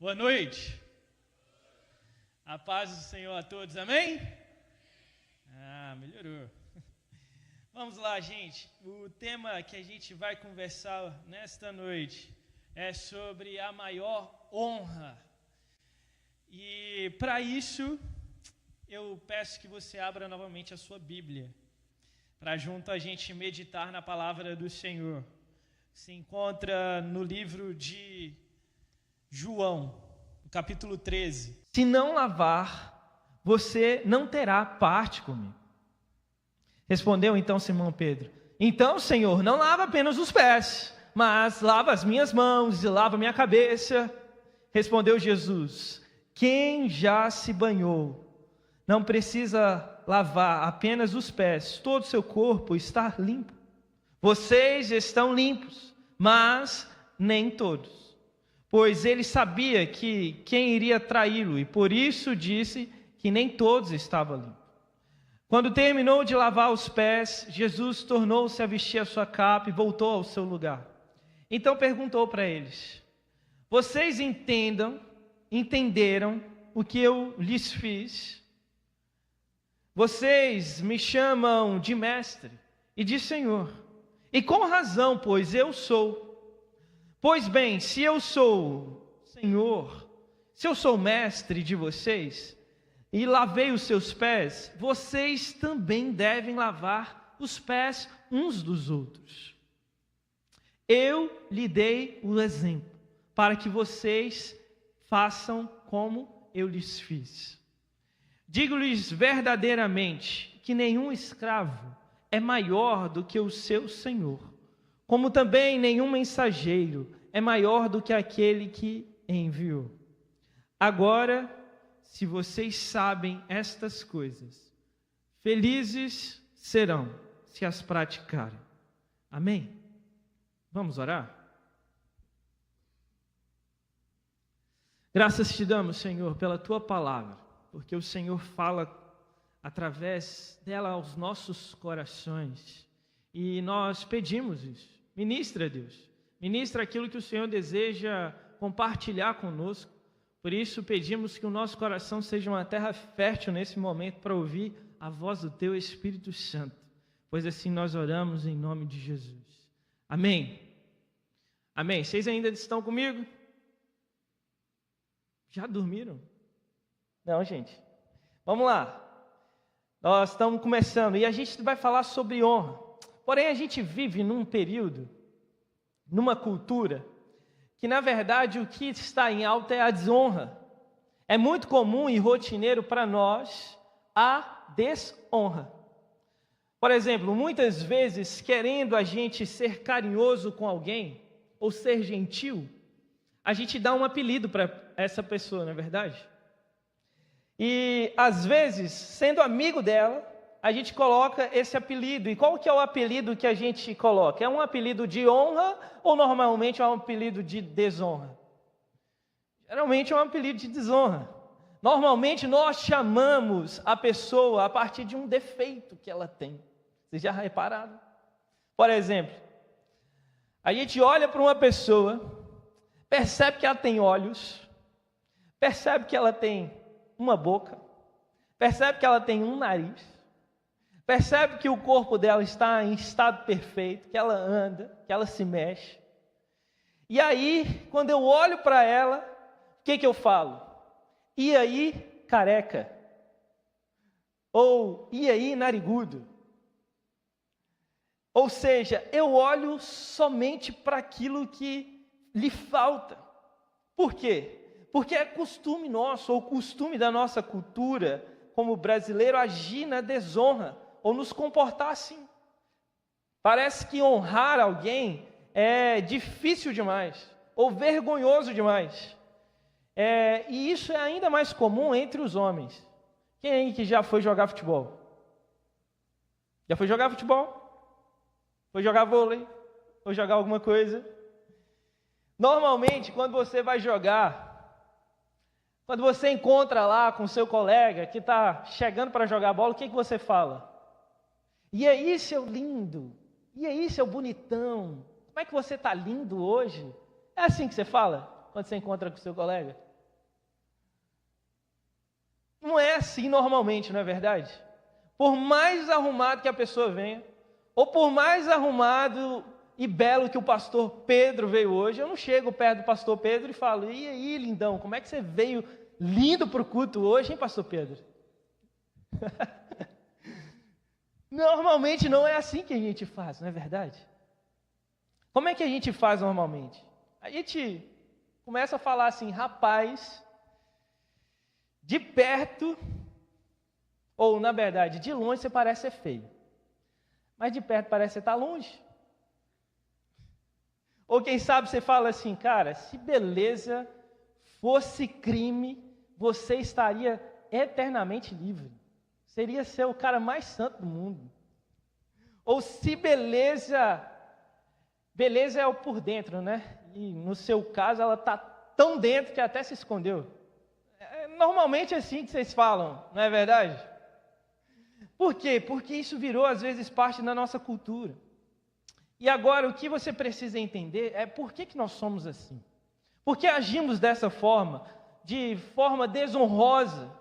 Boa noite. A paz do Senhor a todos, amém? Melhorou. Vamos lá, gente. O tema que a gente vai conversar nesta noite é sobre a maior honra. E para isso, eu peço que você abra novamente a sua Bíblia, para junto a gente meditar na palavra do Senhor. Se encontra no livro de João, no capítulo 13. Se não lavar, você não terá parte comigo. Respondeu então Simão Pedro: então, Senhor, não lava apenas os pés, mas lava as minhas mãos e lava minha cabeça. Respondeu Jesus: quem já se banhou não precisa lavar apenas os pés, todo o seu corpo está limpo. Vocês estão limpos, mas nem todos. Pois ele sabia que quem iria traí-lo, e por isso disse que nem todos estavam limpos. Quando terminou de lavar os pés, Jesus tornou-se a vestir a sua capa e voltou ao seu lugar. Então perguntou para eles: vocês entenderam o que eu lhes fiz? Vocês me chamam de mestre e de Senhor, e com razão, pois eu sou. Pois bem, se eu sou Senhor, se eu sou mestre de vocês, e lavei os seus pés, vocês também devem lavar os pés uns dos outros. Eu lhe dei o exemplo, para que vocês façam como eu lhes fiz. Digo-lhes verdadeiramente que nenhum escravo é maior do que o seu senhor, como também nenhum mensageiro é maior do que aquele que enviou. Agora, se vocês sabem estas coisas, felizes serão se as praticarem. Amém? Vamos orar? Graças te damos, Senhor, pela tua palavra, porque o Senhor fala através dela aos nossos corações, e nós pedimos isso. Ministra, Deus, ministra aquilo que o Senhor deseja compartilhar conosco. Por isso pedimos que o nosso coração seja uma terra fértil nesse momento para ouvir a voz do teu Espírito Santo, pois assim nós oramos em nome de Jesus. Amém? Amém? Vocês ainda estão comigo? Já dormiram? Não, gente. Vamos lá. Nós estamos começando e a gente vai falar sobre honra. Porém, a gente vive num período, numa cultura, que na verdade o que está em alta é a desonra. É muito comum e rotineiro para nós a desonra. Por exemplo, muitas vezes querendo a gente ser carinhoso com alguém, ou ser gentil, a gente dá um apelido para essa pessoa, não é verdade? E às vezes, sendo amigo dela, a gente coloca esse apelido. E qual que é o apelido que a gente coloca? É um apelido de honra ou normalmente é um apelido de desonra? Geralmente é um apelido de desonra. Normalmente nós chamamos a pessoa a partir de um defeito que ela tem. Vocês já repararam? Por exemplo, a gente olha para uma pessoa, percebe que ela tem olhos, percebe que ela tem uma boca, percebe que ela tem um nariz, percebe que o corpo dela está em estado perfeito, que ela anda, que ela se mexe. E aí, quando eu olho para ela, o que eu falo? E aí, careca? Ou, e aí, narigudo? Ou seja, eu olho somente para aquilo que lhe falta. Por quê? Porque é costume nosso, ou costume da nossa cultura, como brasileiro, agir na desonra, ou nos comportar assim. Parece que honrar alguém é difícil demais, ou vergonhoso demais. E isso é ainda mais comum entre os homens. Quem aí que já foi jogar futebol? Já foi jogar futebol? Foi jogar vôlei? Foi jogar alguma coisa? Normalmente, quando você vai jogar, quando você encontra lá com seu colega que está chegando para jogar bola, o que você fala? E aí, seu lindo? E aí, seu bonitão? Como é que você está lindo hoje? É assim que você fala quando você encontra com seu colega? não é assim normalmente, não é verdade? Por mais arrumado que a pessoa venha, ou por mais arrumado e belo que o pastor Pedro veio hoje, eu não chego perto do pastor Pedro e falo: e aí, lindão, como é que você veio lindo para o culto hoje, hein, pastor Pedro? Normalmente não é assim que a gente faz, não é verdade? Como é que a gente faz normalmente? A gente começa a falar assim: rapaz, de perto, ou na verdade, de longe você parece ser feio, mas de perto parece que você está longe. Ou quem sabe você fala assim: cara, se beleza fosse crime, você estaria eternamente livre. Seria ser o cara mais santo do mundo. Ou se beleza é o por dentro, né? E no seu caso ela está tão dentro que até se escondeu. É normalmente assim que vocês falam, não é verdade? Por quê? Porque isso virou às vezes parte da nossa cultura. E agora o que você precisa entender é por que nós somos assim. Por que agimos dessa forma, de forma desonrosa?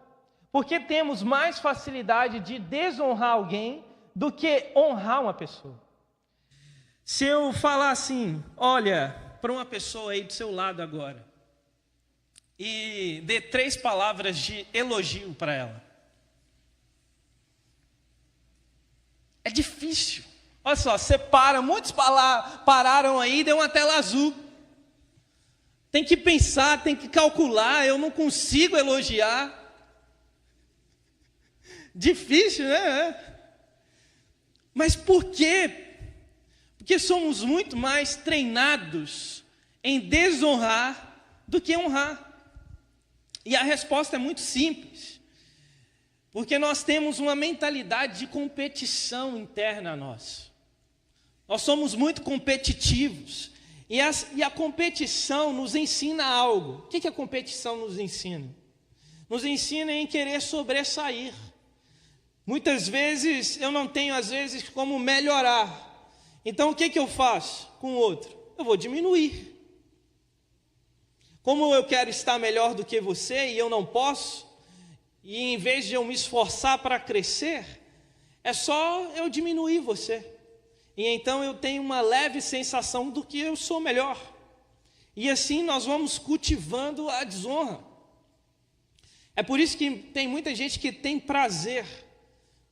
Porque temos mais facilidade de desonrar alguém do que honrar uma pessoa. Se eu falar assim, olha, para uma pessoa aí do seu lado agora, e dê 3 palavras de elogio para ela. É difícil. Olha só, você para, muitos pararam aí e deu uma tela azul. Tem que pensar, tem que calcular, eu não consigo elogiar. Difícil, né? Mas por quê? Porque somos muito mais treinados em desonrar do que honrar. E a resposta é muito simples. Porque nós temos uma mentalidade de competição interna a nós. Nós somos muito competitivos. E a competição nos ensina algo. O que a competição nos ensina? Nos ensina em querer sobressair. Muitas vezes eu não tenho, às vezes, como melhorar. Então o que eu faço com o outro? Eu vou diminuir. Como eu quero estar melhor do que você e eu não posso, e em vez de eu me esforçar para crescer, é só eu diminuir você. E então eu tenho uma leve sensação do que eu sou melhor. E assim nós vamos cultivando a desonra. É por isso que tem muita gente que tem prazer,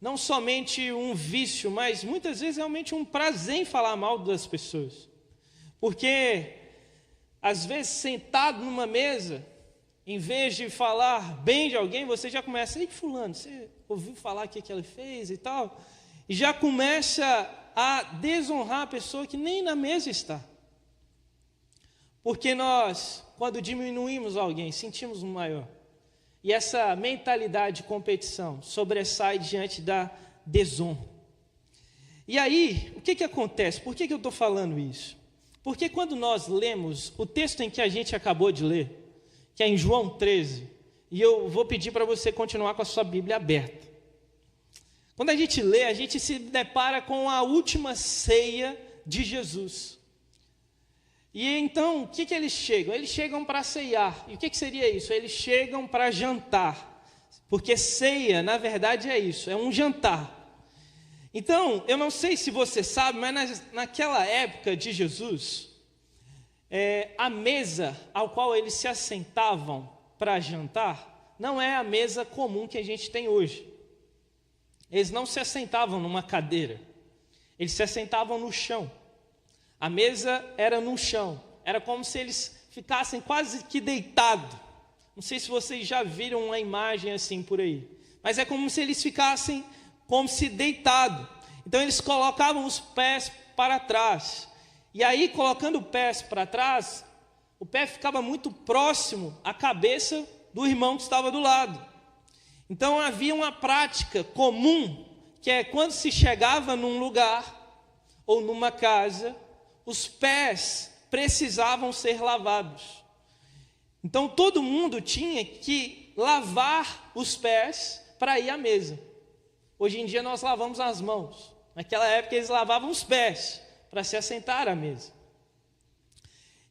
não somente um vício, mas muitas vezes realmente um prazer em falar mal das pessoas. Porque, às vezes, sentado numa mesa, em vez de falar bem de alguém, você já começa: ei, fulano, você ouviu falar o que ele fez e tal? E já começa a desonrar a pessoa que nem na mesa está. Porque nós, quando diminuímos alguém, sentimos um maior. E essa mentalidade de competição sobressai diante da desonra. E aí, o que acontece? Por que eu estou falando isso? Porque quando nós lemos o texto em que a gente acabou de ler, que é em João 13, e eu vou pedir para você continuar com a sua Bíblia aberta. Quando a gente lê, a gente se depara com a última ceia de Jesus. E então, o que eles chegam? Eles chegam para ceiar. E o que seria isso? Eles chegam para jantar. Porque ceia, na verdade, é isso, é um jantar. Então, eu não sei se você sabe, mas naquela época de Jesus, a mesa ao qual eles se assentavam para jantar, não é a mesa comum que a gente tem hoje. Eles não se assentavam numa cadeira, eles se assentavam no chão. A mesa era no chão, era como se eles ficassem quase que deitados. Não sei se vocês já viram uma imagem assim por aí, mas é como se eles ficassem como se deitados. Então eles colocavam os pés para trás, e aí colocando os pés para trás, o pé ficava muito próximo à cabeça do irmão que estava do lado. Então havia uma prática comum, que é quando se chegava num lugar ou numa casa, os pés precisavam ser lavados. Então todo mundo tinha que lavar os pés para ir à mesa. Hoje em dia nós lavamos as mãos. Naquela época eles lavavam os pés para se assentar à mesa.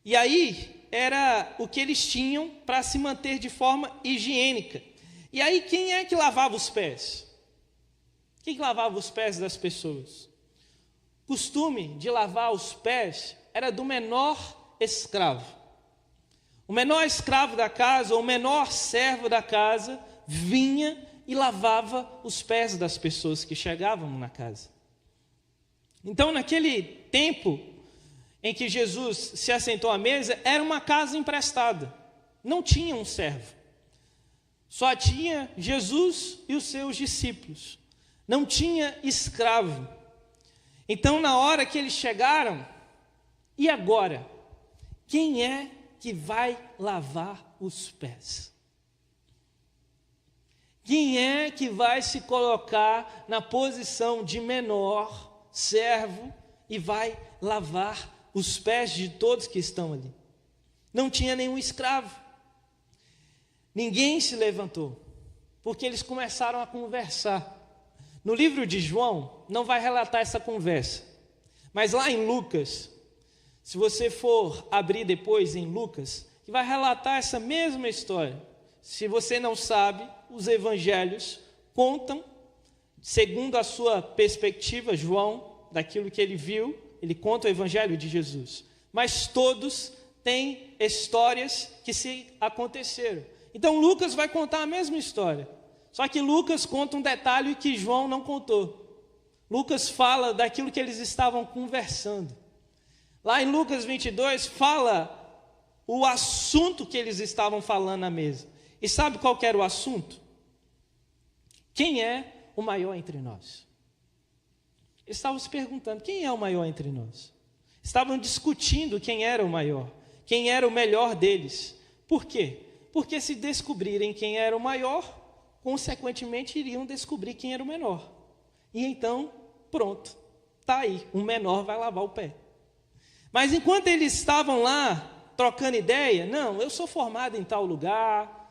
E aí era o que eles tinham para se manter de forma higiênica. E aí, quem é que lavava os pés? Quem lavava os pés das pessoas? O costume de lavar os pés era do menor escravo. O menor escravo da casa, ou o menor servo da casa, vinha e lavava os pés das pessoas que chegavam na casa. Então, naquele tempo em que Jesus se assentou à mesa, era uma casa emprestada. Não tinha um servo. Só tinha Jesus e os seus discípulos. Não tinha escravo. Então, na hora que eles chegaram, e agora? Quem é que vai lavar os pés? Quem é que vai se colocar na posição de menor servo e vai lavar os pés de todos que estão ali? Não tinha nenhum escravo. Ninguém se levantou, porque eles começaram a conversar. No livro de João, não vai relatar essa conversa, mas lá em Lucas, se você for abrir depois em Lucas, que vai relatar essa mesma história. Se você não sabe, os evangelhos contam, segundo a sua perspectiva, João, daquilo que ele viu, ele conta o evangelho de Jesus. Mas todos têm histórias que se aconteceram. Então Lucas vai contar a mesma história. Só que Lucas conta um detalhe que João não contou. Lucas fala daquilo que eles estavam conversando. Lá em Lucas 22 fala o assunto que eles estavam falando na mesa. E sabe qual que era o assunto? Quem é o maior entre nós? Eles estavam se perguntando, quem é o maior entre nós? Estavam discutindo quem era o maior, quem era o melhor deles. Por quê? Porque se descobrirem quem era o maior, consequentemente iriam descobrir quem era o menor. E então, pronto, está aí, o menor vai lavar o pé. Mas enquanto eles estavam lá, trocando ideia, não, eu sou formado em tal lugar,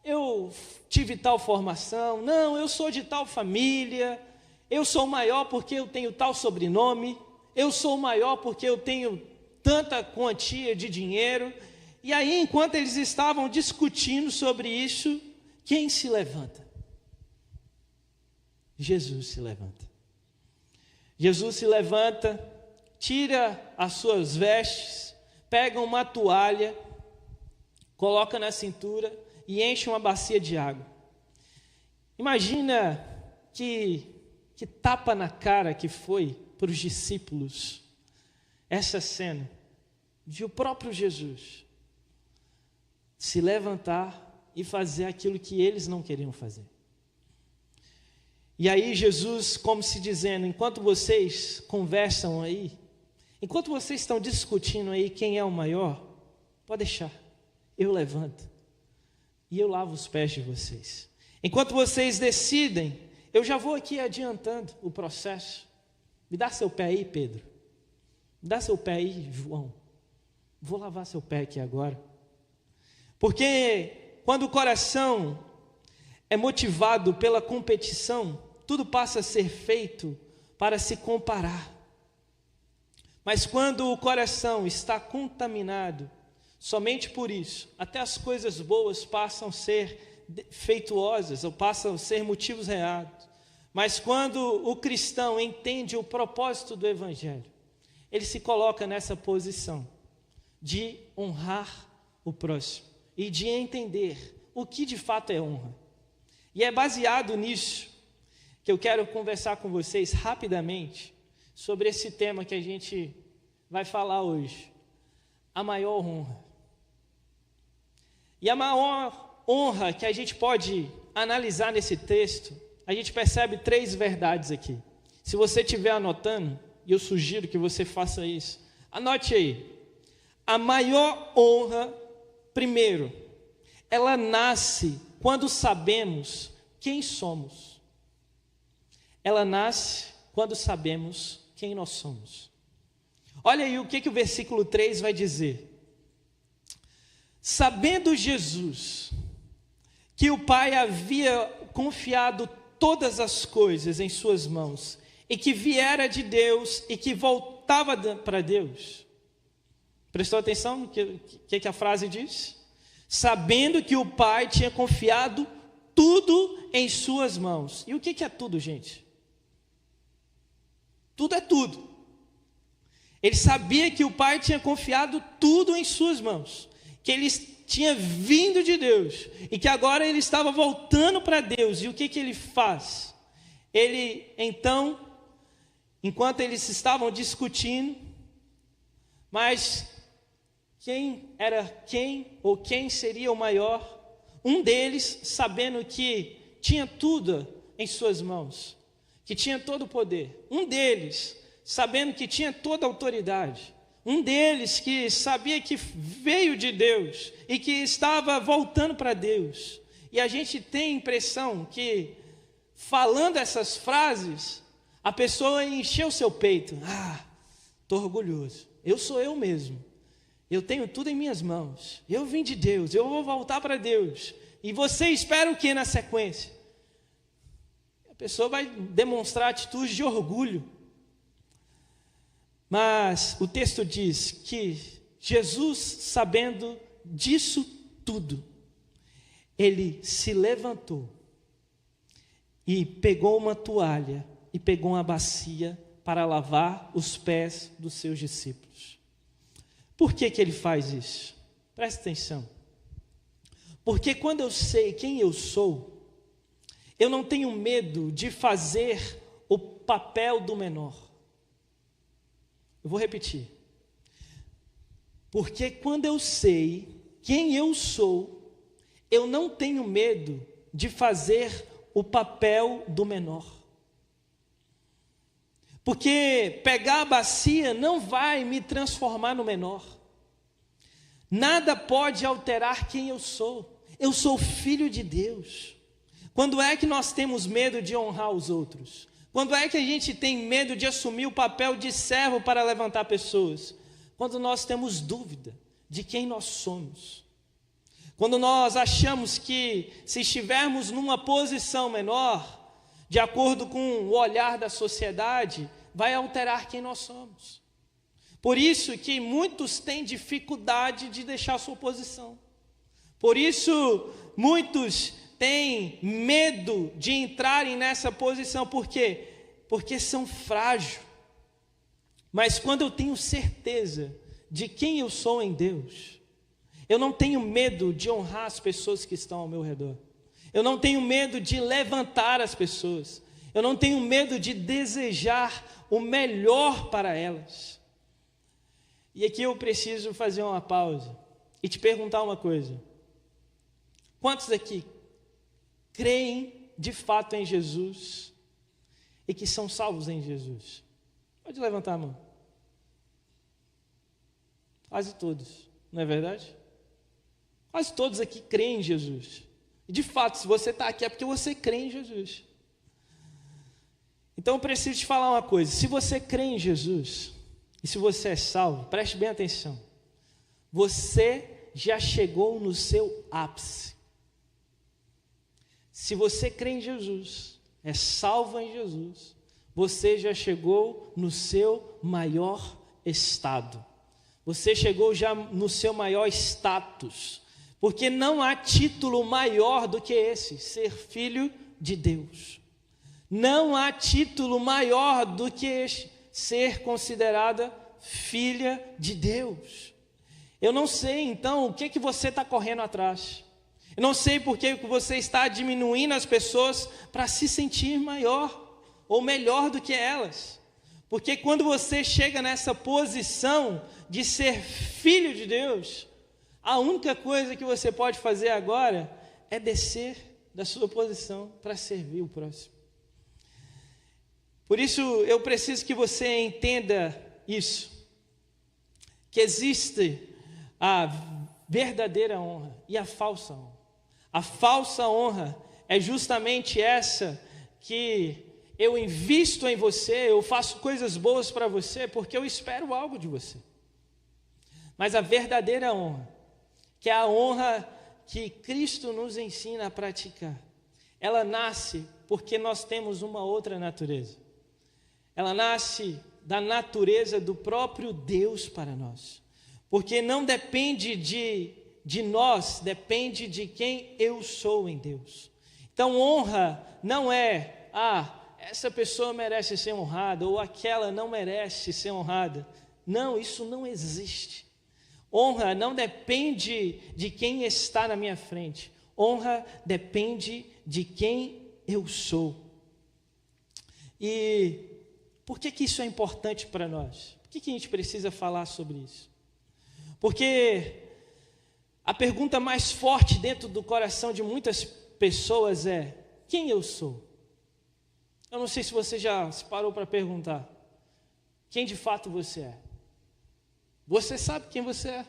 eu tive tal formação, não, eu sou de tal família, eu sou o maior porque eu tenho tal sobrenome, eu sou o maior porque eu tenho tanta quantia de dinheiro. E aí, enquanto eles estavam discutindo sobre isso, quem se levanta? Jesus se levanta. Jesus se levanta, tira as suas vestes, pega uma toalha, coloca na cintura e enche uma bacia de água. Imagina que tapa na cara que foi para os discípulos essa cena de o próprio Jesus se levantar e fazer aquilo que eles não queriam fazer. E aí Jesus, como se dizendo, enquanto vocês conversam aí, enquanto vocês estão discutindo aí quem é o maior, pode deixar, eu levanto e eu lavo os pés de vocês. Enquanto vocês decidem, eu já vou aqui adiantando o processo. Me dá seu pé aí, Pedro. Me dá seu pé aí, João. Vou lavar seu pé aqui agora. Porque quando o coração é motivado pela competição, tudo passa a ser feito para se comparar. Mas quando o coração está contaminado, somente por isso, até as coisas boas passam a ser feituosas, ou passam a ser motivos reais. Mas quando o cristão entende o propósito do Evangelho, ele se coloca nessa posição de honrar o próximo e de entender o que de fato é honra. E é baseado nisso que eu quero conversar com vocês rapidamente sobre esse tema que a gente vai falar hoje, a maior honra. E a maior honra que a gente pode analisar nesse texto, a gente percebe 3 verdades aqui. Se você estiver anotando, e eu sugiro que você faça isso, anote aí. A maior honra, primeiro, ela nasce quando sabemos quem somos. Ela nasce quando sabemos quem nós somos. Olha aí o que o versículo 3 vai dizer. Sabendo Jesus que o Pai havia confiado todas as coisas em suas mãos, e que viera de Deus e que voltava para Deus. Prestou atenção no que a frase diz? Sabendo que o Pai tinha confiado tudo em suas mãos. E o que é tudo, gente? Tudo é tudo. Ele sabia que o Pai tinha confiado tudo em suas mãos, que ele tinha vindo de Deus e que agora ele estava voltando para Deus. E o que ele faz? Ele, então, enquanto eles estavam discutindo, mas quem era quem ou quem seria o maior? Um deles, sabendo que tinha tudo em suas mãos, que tinha todo o poder. Um deles, sabendo que tinha toda a autoridade. Um deles que sabia que veio de Deus e que estava voltando para Deus. E a gente tem a impressão que, falando essas frases, a pessoa encheu o seu peito. Estou orgulhoso. Eu sou eu mesmo. Eu tenho tudo em minhas mãos. Eu vim de Deus. Eu vou voltar para Deus. E você espera o que na sequência? A pessoa vai demonstrar atitude de orgulho. Mas o texto diz que Jesus, sabendo disso tudo, ele se levantou e pegou uma toalha e pegou uma bacia para lavar os pés dos seus discípulos. Por que ele faz isso? Presta atenção. Porque quando eu sei quem eu sou, eu não tenho medo de fazer o papel do menor. Eu vou repetir. Porque quando eu sei quem eu sou, eu não tenho medo de fazer o papel do menor. Porque pegar a bacia não vai me transformar no menor. Nada pode alterar quem eu sou. Eu sou filho de Deus. Quando é que nós temos medo de honrar os outros? Quando é que a gente tem medo de assumir o papel de servo para levantar pessoas? Quando nós temos dúvida de quem nós somos. Quando nós achamos que, se estivermos numa posição menor, de acordo com o olhar da sociedade, vai alterar quem nós somos. Por isso que muitos têm dificuldade de deixar sua posição. Por isso, muitos têm medo de entrarem nessa posição. Por quê? Porque são frágeis. Mas quando eu tenho certeza de quem eu sou em Deus, eu não tenho medo de honrar as pessoas que estão ao meu redor. Eu não tenho medo de levantar as pessoas. Eu não tenho medo de desejar o melhor para elas. E aqui eu preciso fazer uma pausa e te perguntar uma coisa. Quantos aqui creem de fato em Jesus e que são salvos em Jesus? Pode levantar a mão. Quase todos, não é verdade? Quase todos aqui creem em Jesus. E de fato, se você está aqui é porque você crê em Jesus. Então eu preciso te falar uma coisa. Se você crê em Jesus e se você é salvo, preste bem atenção. Você já chegou no seu ápice. Se você crê em Jesus, é salvo em Jesus, você já chegou no seu maior estado. Você chegou já no seu maior status. Porque não há título maior do que esse, ser filho de Deus. Não há título maior do que este, ser considerada filha de Deus. Eu não sei, então, o que você está correndo atrás. Eu não sei por que você está diminuindo as pessoas para se sentir maior ou melhor do que elas. Porque quando você chega nessa posição de ser filho de Deus, a única coisa que você pode fazer agora é descer da sua posição para servir o próximo. Por isso eu preciso que você entenda isso, que existe a verdadeira honra e a falsa honra. A falsa honra é justamente essa que eu invisto em você, eu faço coisas boas para você porque eu espero algo de você. Mas a verdadeira honra, que é a honra que Cristo nos ensina a praticar, ela nasce porque nós temos uma outra natureza. Ela nasce da natureza do próprio Deus para nós. Porque não depende de nós, depende de quem eu sou em Deus. Então, honra não é, essa pessoa merece ser honrada, ou aquela não merece ser honrada. Não, isso não existe. Honra não depende de quem está na minha frente. Honra depende de quem eu sou. E por que isso é importante para nós? Por que a gente precisa falar sobre isso? Porque a pergunta mais forte dentro do coração de muitas pessoas é: quem eu sou? Eu não sei se você já se parou para perguntar quem de fato você é. Você sabe quem você é?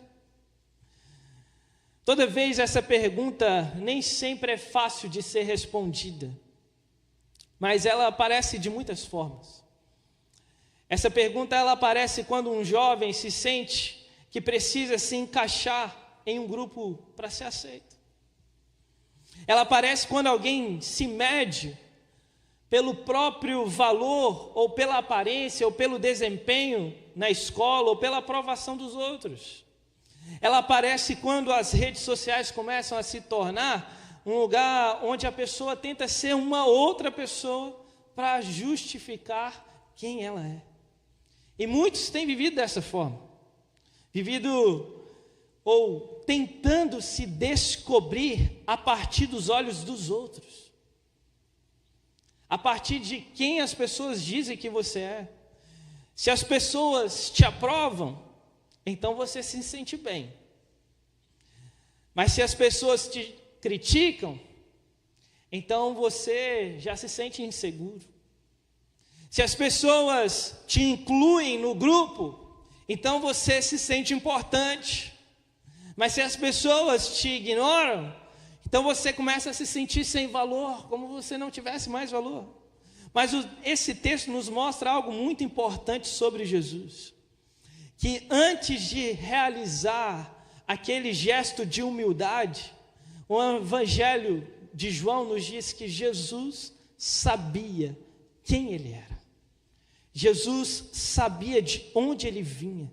Toda vez essa pergunta nem sempre é fácil de ser respondida, mas ela aparece de muitas formas. Essa pergunta ela aparece quando um jovem se sente que precisa se encaixar em um grupo para ser aceito. Ela aparece quando alguém se mede pelo próprio valor, ou pela aparência, ou pelo desempenho na escola, ou pela aprovação dos outros. Ela aparece quando as redes sociais começam a se tornar um lugar onde a pessoa tenta ser uma outra pessoa para justificar quem ela é. E muitos têm vivido dessa forma, ou tentando se descobrir a partir dos olhos dos outros, a partir de quem as pessoas dizem que você é. Se as pessoas te aprovam, então você se sente bem. Mas se as pessoas te criticam, então você já se sente inseguro. Se as pessoas te incluem no grupo, então você se sente importante. Mas se as pessoas te ignoram, então você começa a se sentir sem valor, como se não tivesse mais valor. Mas esse texto nos mostra algo muito importante sobre Jesus. Que antes de realizar aquele gesto de humildade, o Evangelho de João nos diz que Jesus sabia quem ele era. Jesus sabia de onde ele vinha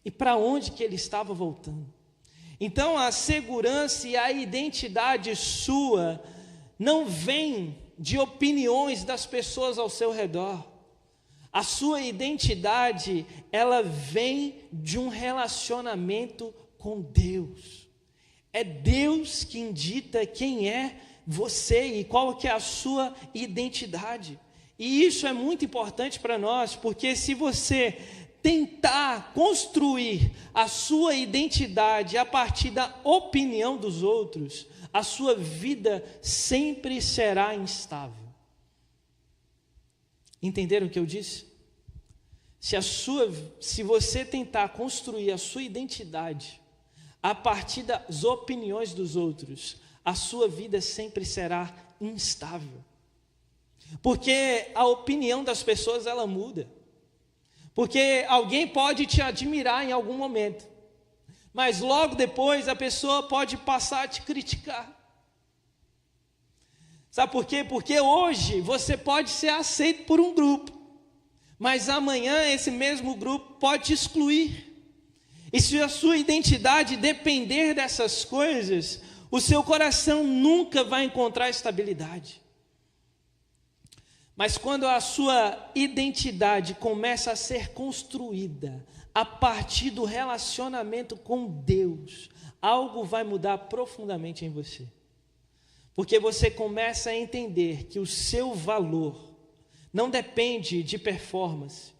e para onde que ele estava voltando. Então a segurança e a identidade sua não vem de opiniões das pessoas ao seu redor. A sua identidade, ela vem de um relacionamento com Deus. É Deus quem dita quem é você e qual que é a sua identidade. E isso é muito importante para nós, porque se você tentar construir a sua identidade a partir da opinião dos outros, a sua vida sempre será instável. Entenderam o que eu disse? Se você tentar construir a sua identidade a partir das opiniões dos outros, a sua vida sempre será instável. Porque a opinião das pessoas, ela muda. Porque alguém pode te admirar em algum momento, mas logo depois a pessoa pode passar a te criticar. Sabe por quê? Porque hoje você pode ser aceito por um grupo, mas amanhã esse mesmo grupo pode te excluir. E se a sua identidade depender dessas coisas, o seu coração nunca vai encontrar estabilidade. Mas quando a sua identidade começa a ser construída a partir do relacionamento com Deus, algo vai mudar profundamente em você. Porque você começa a entender que o seu valor não depende de performance,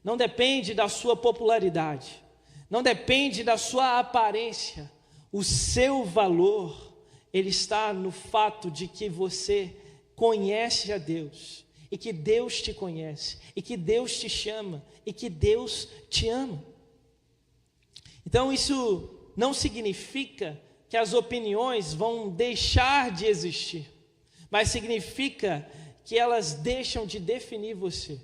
não depende da sua popularidade, não depende da sua aparência. O seu valor, ele está no fato de que você conhece a Deus, e que Deus te conhece, e que Deus te chama, e que Deus te ama. Então isso não significa que as opiniões vão deixar de existir, mas significa que elas deixam de definir você,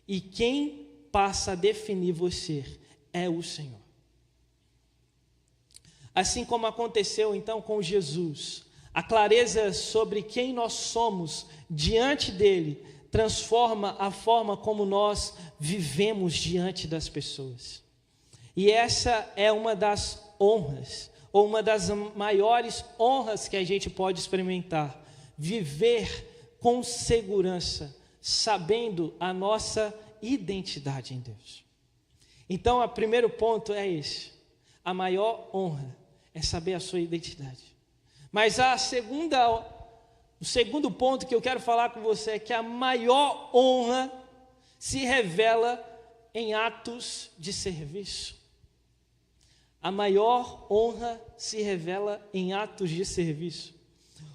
e quem passa a definir você é o Senhor. Assim como aconteceu então com Jesus, a clareza sobre quem nós somos diante dele transforma a forma como nós vivemos diante das pessoas. E essa é uma das honras, ou uma das maiores honras que a gente pode experimentar, viver com segurança, sabendo a nossa identidade em Deus. Então, o primeiro ponto é esse. A maior honra é saber a sua identidade. Mas o segundo ponto que eu quero falar com você é que a maior honra se revela em atos de serviço. A maior honra se revela em atos de serviço.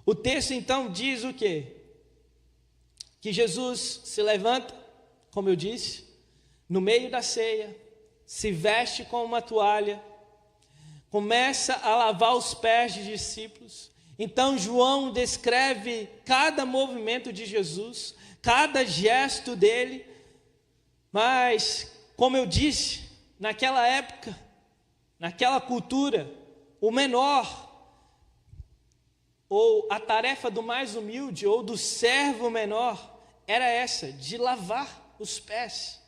O texto então diz o quê? Que Jesus se levanta, como eu disse, no meio da ceia, se veste com uma toalha, começa a lavar os pés dos discípulos. Então João descreve cada movimento de Jesus, cada gesto dele. Mas, como eu disse, naquela época, naquela cultura, o menor, ou a tarefa do mais humilde, ou do servo menor, era essa, de lavar os pés.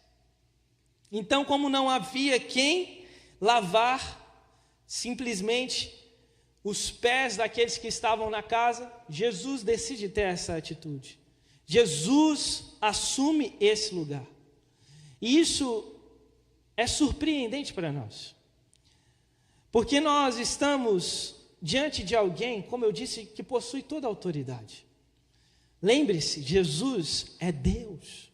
Então, como não havia quem lavar simplesmente os pés daqueles que estavam na casa, Jesus decide ter essa atitude. Jesus assume esse lugar. E isso é surpreendente para nós. Porque nós estamos diante de alguém, como eu disse, que possui toda a autoridade. Lembre-se, Jesus é Deus.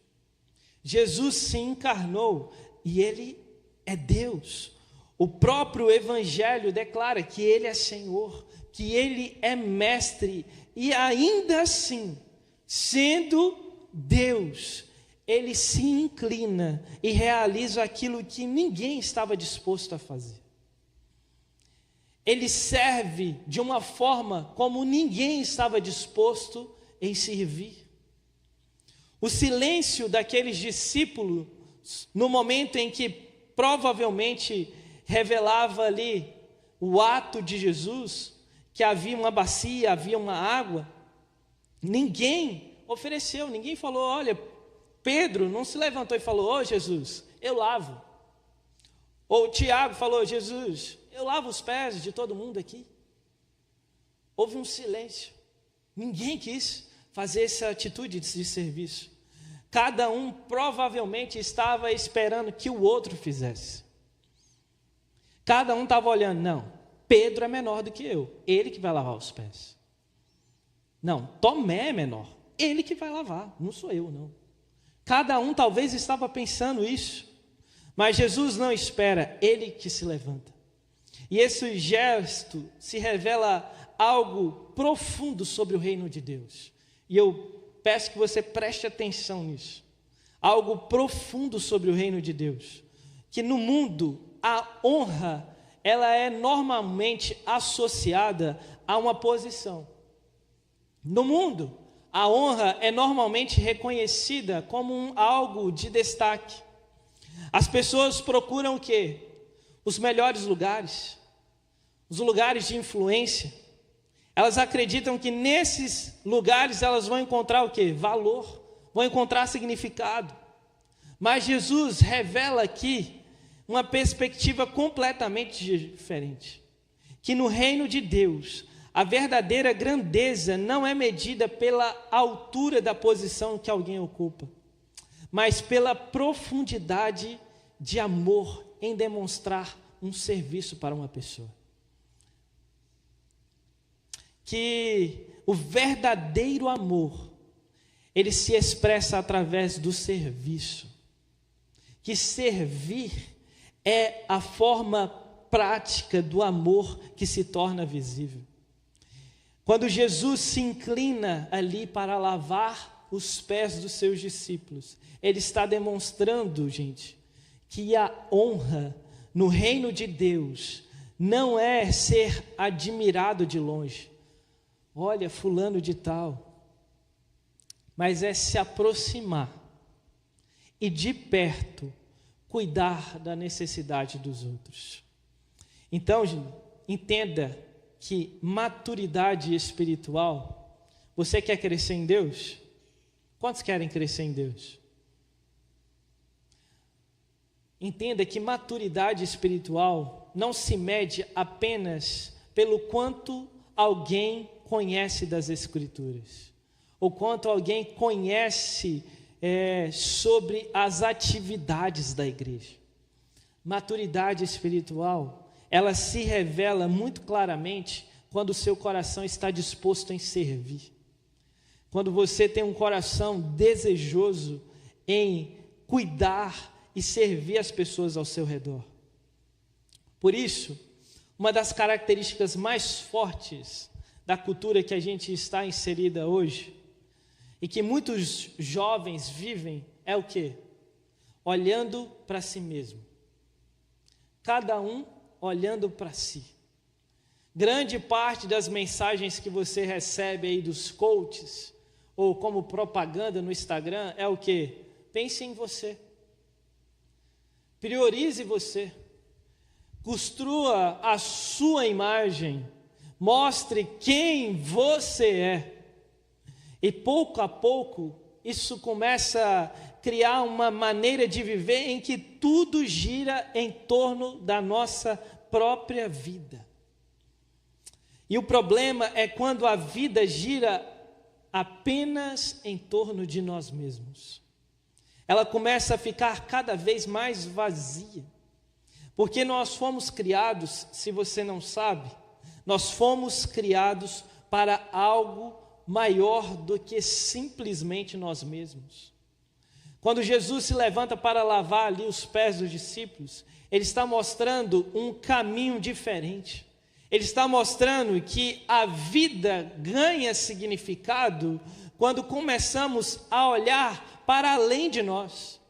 Jesus se encarnou e Ele é Deus. O próprio Evangelho declara que Ele é Senhor, que Ele é Mestre. E ainda assim, sendo Deus, Ele se inclina e realiza aquilo que ninguém estava disposto a fazer. Ele serve de uma forma como ninguém estava disposto em servir. O silêncio daqueles discípulos, no momento em que provavelmente revelava ali o ato de Jesus, que havia uma bacia, havia uma água, ninguém ofereceu, ninguém falou, olha, Pedro não se levantou e falou, ô Jesus, eu lavo. Ou Tiago falou, Jesus, eu lavo os pés de todo mundo aqui. Houve um silêncio. Ninguém quis fazer essa atitude de serviço. Cada um provavelmente estava esperando que o outro fizesse. Cada um estava olhando, não, Pedro é menor do que eu, ele que vai lavar os pés. Não, Tomé é menor, ele que vai lavar, não sou eu não. Cada um talvez estava pensando isso, mas Jesus não espera, ele que se levanta. E esse gesto se revela algo profundo sobre o reino de Deus. E eu peço que você preste atenção nisso. Algo profundo sobre o reino de Deus. Que no mundo, a honra, ela é normalmente associada a uma posição. No mundo, a honra é normalmente reconhecida como algo de destaque. As pessoas procuram o quê? Os melhores lugares, os lugares de influência. Elas acreditam que nesses lugares elas vão encontrar o quê? Valor, vão encontrar significado. Mas Jesus revela aqui uma perspectiva completamente diferente. Que no reino de Deus, a verdadeira grandeza não é medida pela altura da posição que alguém ocupa, mas pela profundidade de amor em demonstrar um serviço para uma pessoa. Que o verdadeiro amor, ele se expressa através do serviço. Que servir é a forma prática do amor que se torna visível. Quando Jesus se inclina ali para lavar os pés dos seus discípulos, ele está demonstrando, gente, que a honra no reino de Deus não é ser admirado de longe. Olha, fulano de tal. Mas é se aproximar e de perto cuidar da necessidade dos outros. Então, entenda que maturidade espiritual, você quer crescer em Deus? Quantos querem crescer em Deus? Entenda que maturidade espiritual não se mede apenas pelo quanto alguém conhece das Escrituras, ou quanto alguém conhece sobre as atividades da igreja. Maturidade espiritual, ela se revela muito claramente quando o seu coração está disposto em servir. Quando você tem um coração desejoso em cuidar e servir as pessoas ao seu redor. Por isso, uma das características mais fortes da cultura que a gente está inserida hoje, e que muitos jovens vivem, é o quê? Olhando para si mesmo. Cada um olhando para si. Grande parte das mensagens que você recebe aí dos coaches, ou como propaganda no Instagram, é o quê? Pense em você. Priorize você. Construa a sua imagem. Mostre quem você é. E pouco a pouco, isso começa a criar uma maneira de viver em que tudo gira em torno da nossa própria vida. E o problema é quando a vida gira apenas em torno de nós mesmos. Ela começa a ficar cada vez mais vazia. Porque nós fomos criados, se você não sabe, nós fomos criados para algo maior do que simplesmente nós mesmos. Quando Jesus se levanta para lavar ali os pés dos discípulos, ele está mostrando um caminho diferente. Ele está mostrando que a vida ganha significado quando começamos a olhar para além de nós.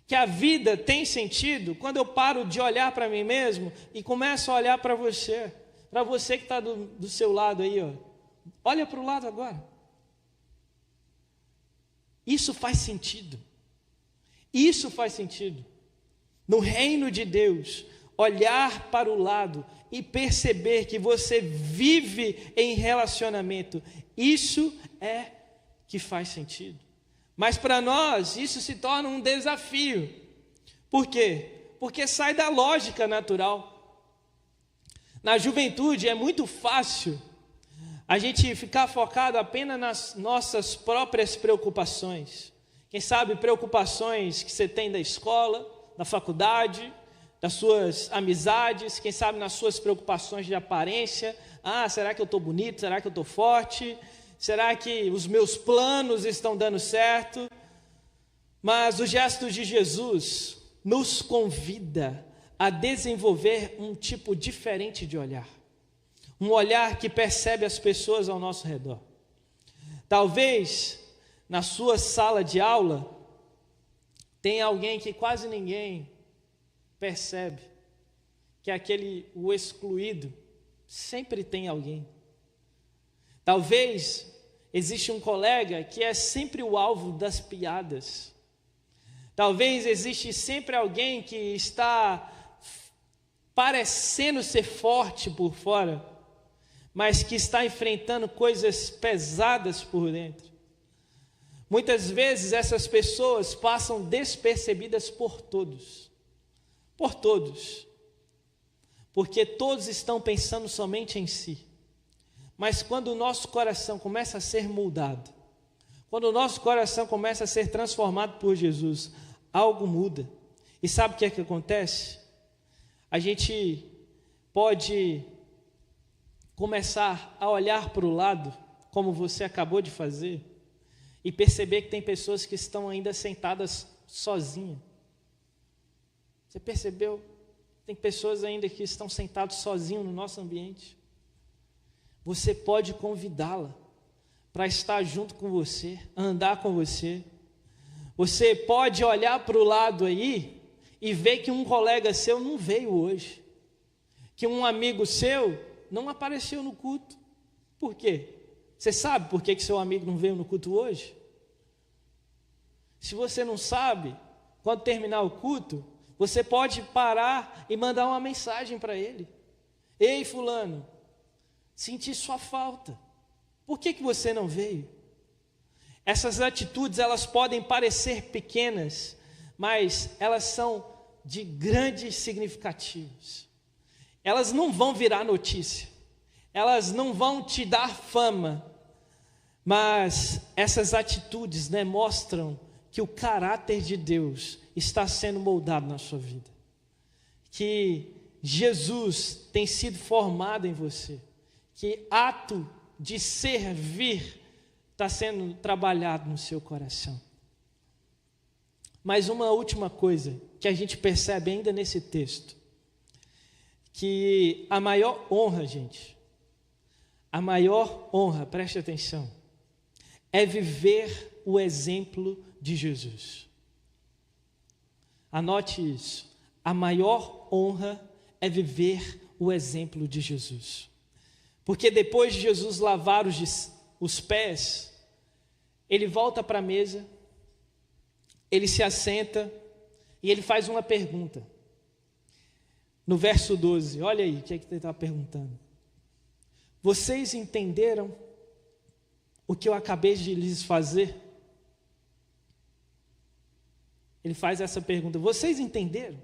Que a vida tem sentido quando eu paro de olhar para mim mesmo e começo a olhar para você. Para você que está do seu lado aí, ó. Olha para o lado agora. Isso faz sentido. Isso faz sentido. No reino de Deus, olhar para o lado e perceber que você vive em relacionamento, isso é que faz sentido. Mas para nós, isso se torna um desafio. Por quê? Porque sai da lógica natural. Na juventude é muito fácil a gente ficar focado apenas nas nossas próprias preocupações. Quem sabe preocupações que você tem da escola, da faculdade, das suas amizades, quem sabe nas suas preocupações de aparência. Ah, será que eu estou bonito? Será que eu estou forte? Será que os meus planos estão dando certo? Mas o gesto de Jesus nos convida a desenvolver um tipo diferente de olhar. Um olhar que percebe as pessoas ao nosso redor. Talvez na sua sala de aula tenha alguém que quase ninguém percebe, que é o excluído. Sempre tem alguém. Talvez existe um colega que é sempre o alvo das piadas. Talvez existe sempre alguém que está parecendo ser forte por fora, mas que está enfrentando coisas pesadas por dentro. Muitas vezes essas pessoas passam despercebidas por todos. Por todos. Porque todos estão pensando somente em si. Mas quando o nosso coração começa a ser moldado, quando o nosso coração começa a ser transformado por Jesus, algo muda. E sabe o que é que acontece? A gente pode começar a olhar para o lado, como você acabou de fazer, e perceber que tem pessoas que estão ainda sentadas sozinhas. Você percebeu? Tem pessoas ainda que estão sentadas sozinhas no nosso ambiente. Você pode convidá-la para estar junto com você, andar com você. Você pode olhar para o lado aí e ver que um colega seu não veio hoje, que um amigo seu não apareceu no culto. Por quê? Você sabe por que seu amigo não veio no culto hoje? Se você não sabe, quando terminar o culto, você pode parar e mandar uma mensagem para ele. Ei, fulano, senti sua falta. Por que você não veio? Essas atitudes, elas podem parecer pequenas, mas elas são de grandes significativos. Elas não vão virar notícia. elas não vão te dar fama, mas essas atitudes, mostram que o caráter de Deus está sendo moldado na sua vida, que Jesus tem sido formado em você, que ato de servir está sendo trabalhado no seu coração. Mas uma última coisa que a gente percebe ainda nesse texto, que a maior honra, gente, a maior honra, preste atenção, é viver o exemplo de Jesus. Anote isso. A maior honra é viver o exemplo de Jesus. Porque depois de Jesus lavar os pés, ele volta para a mesa, ele se assenta e ele faz uma pergunta. No verso 12, olha aí o que ele estava perguntando. Vocês entenderam o que eu acabei de lhes fazer? Ele faz essa pergunta, vocês entenderam?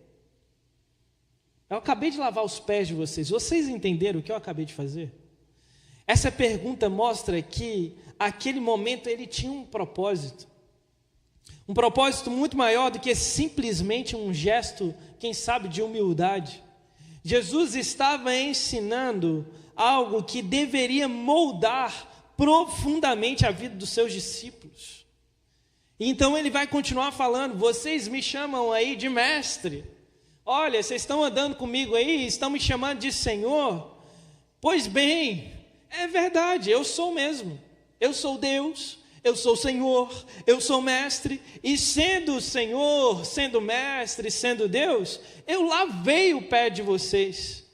Eu acabei de lavar os pés de vocês, vocês entenderam o que eu acabei de fazer? Essa pergunta mostra que aquele momento ele tinha um propósito muito maior do que simplesmente um gesto, quem sabe, de humildade. Jesus estava ensinando algo que deveria moldar profundamente a vida dos seus discípulos. Então ele vai continuar falando, vocês me chamam aí de mestre, olha, vocês estão andando comigo aí, estão me chamando de Senhor, pois bem, é verdade, eu sou mesmo, eu sou Deus, eu sou Senhor, eu sou mestre, e sendo Senhor, sendo mestre, sendo Deus, eu lavei o pé de vocês.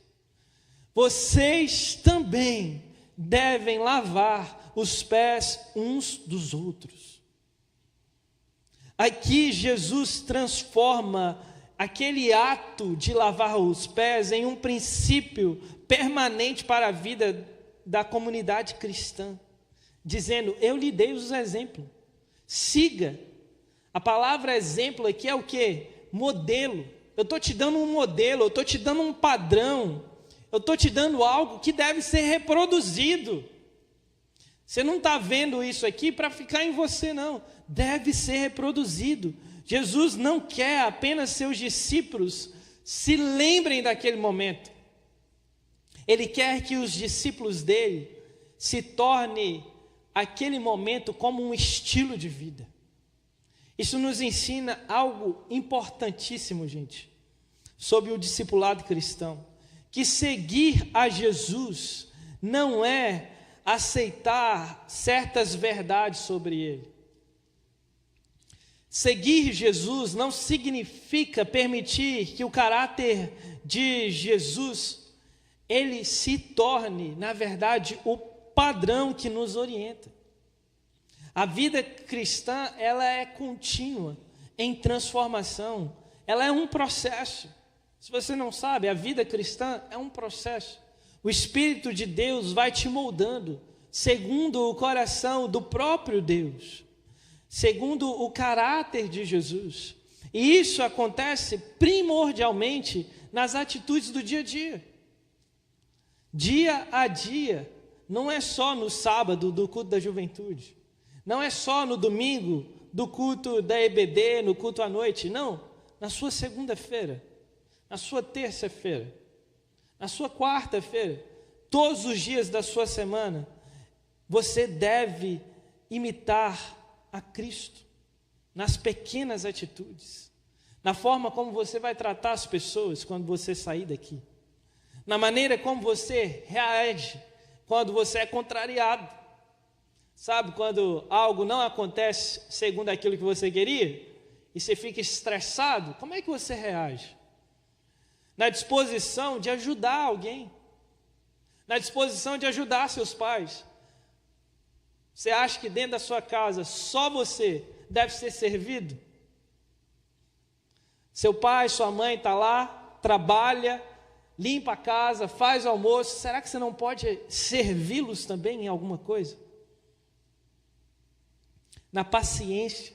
Vocês também devem lavar os pés uns dos outros. Aqui Jesus transforma aquele ato de lavar os pés em um princípio permanente para a vida da comunidade cristã, dizendo, eu lhe dei os exemplos, siga. A palavra exemplo aqui é o quê? Modelo. Eu estou te dando um modelo, eu estou te dando um padrão, eu estou te dando algo que deve ser reproduzido. Você não está vendo isso aqui para ficar em você, não. Deve ser reproduzido. Jesus não quer apenas seus discípulos se lembrem daquele momento. Ele quer que os discípulos dele se torne aquele momento como um estilo de vida. Isso nos ensina algo importantíssimo, gente, sobre o discipulado cristão. Que seguir a Jesus não é aceitar certas verdades sobre ele. Seguir Jesus não significa permitir que o caráter de Jesus ele se torne, na verdade, o padrão que nos orienta. A vida cristã, ela é contínua, em transformação. Ela é um processo. Se você não sabe, a vida cristã é um processo. O Espírito de Deus vai te moldando, segundo o coração do próprio Deus, segundo o caráter de Jesus. E isso acontece primordialmente nas atitudes do dia a dia. Dia a dia, não é só no sábado do culto da juventude, não é só no domingo do culto da EBD, no culto à noite, não, na sua segunda-feira, na sua terça-feira, na sua quarta-feira, todos os dias da sua semana, você deve imitar a Cristo, nas pequenas atitudes, na forma como você vai tratar as pessoas quando você sair daqui, na maneira como você reage quando você é contrariado. Sabe, quando algo não acontece segundo aquilo que você queria, e você fica estressado, como é que você reage? Na disposição de ajudar alguém, na disposição de ajudar seus pais. Você acha que dentro da sua casa só você deve ser servido? Seu pai, sua mãe está lá, trabalha, limpa a casa, faz o almoço, será que você não pode servi-los também em alguma coisa? Na paciência,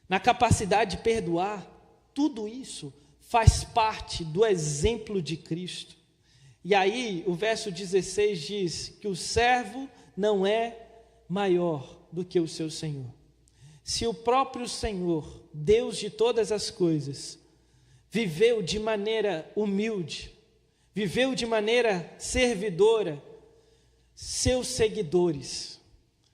na capacidade de perdoar, tudo isso faz parte do exemplo de Cristo. E aí o verso 16 diz que o servo não é maior do que o seu Senhor. Se o próprio Senhor, Deus de todas as coisas, viveu de maneira humilde, viveu de maneira servidora, seus seguidores,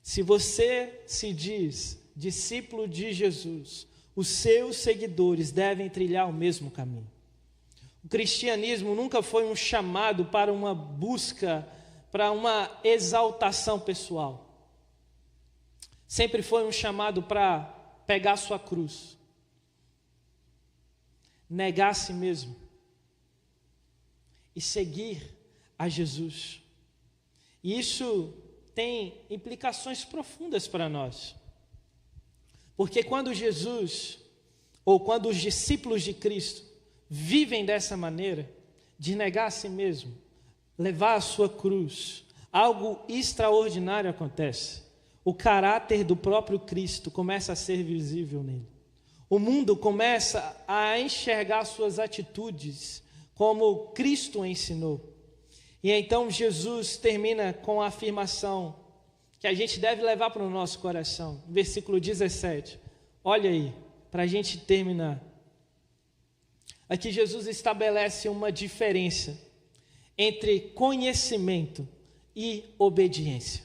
se você se diz discípulo de Jesus, os seus seguidores devem trilhar o mesmo caminho. O cristianismo nunca foi um chamado para uma busca, para uma exaltação pessoal. Sempre foi um chamado para pegar sua cruz, negar a si mesmo e seguir a Jesus. E isso tem implicações profundas para nós. Porque quando Jesus, ou quando os discípulos de Cristo vivem dessa maneira, de negar a si mesmo, levar a sua cruz, algo extraordinário acontece. O caráter do próprio Cristo começa a ser visível nele. O mundo começa a enxergar suas atitudes como Cristo ensinou. E então Jesus termina com a afirmação que a gente deve levar para o nosso coração. Versículo 17. Olha aí, para a gente terminar. Aqui Jesus estabelece uma diferença entre conhecimento e obediência.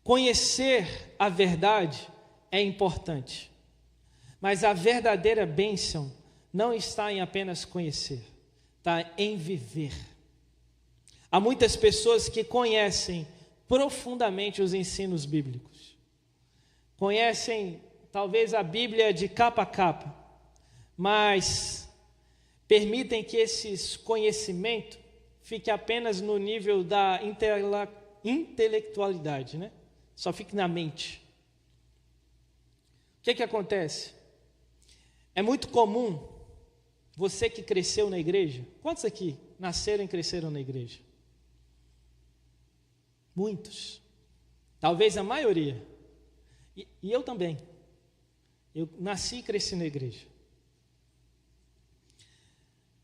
Conhecer a verdade é importante, mas a verdadeira bênção não está em apenas conhecer, está em viver. Há muitas pessoas que conhecem profundamente os ensinos bíblicos, conhecem talvez a Bíblia de capa a capa, mas permitem que esse conhecimento fique apenas no nível da intelectualidade, né? Só fique na mente. O que acontece? É muito comum, você que cresceu na igreja, quantos aqui nasceram e cresceram na igreja? Muitos, talvez a maioria, e eu também. Eu nasci e cresci na igreja.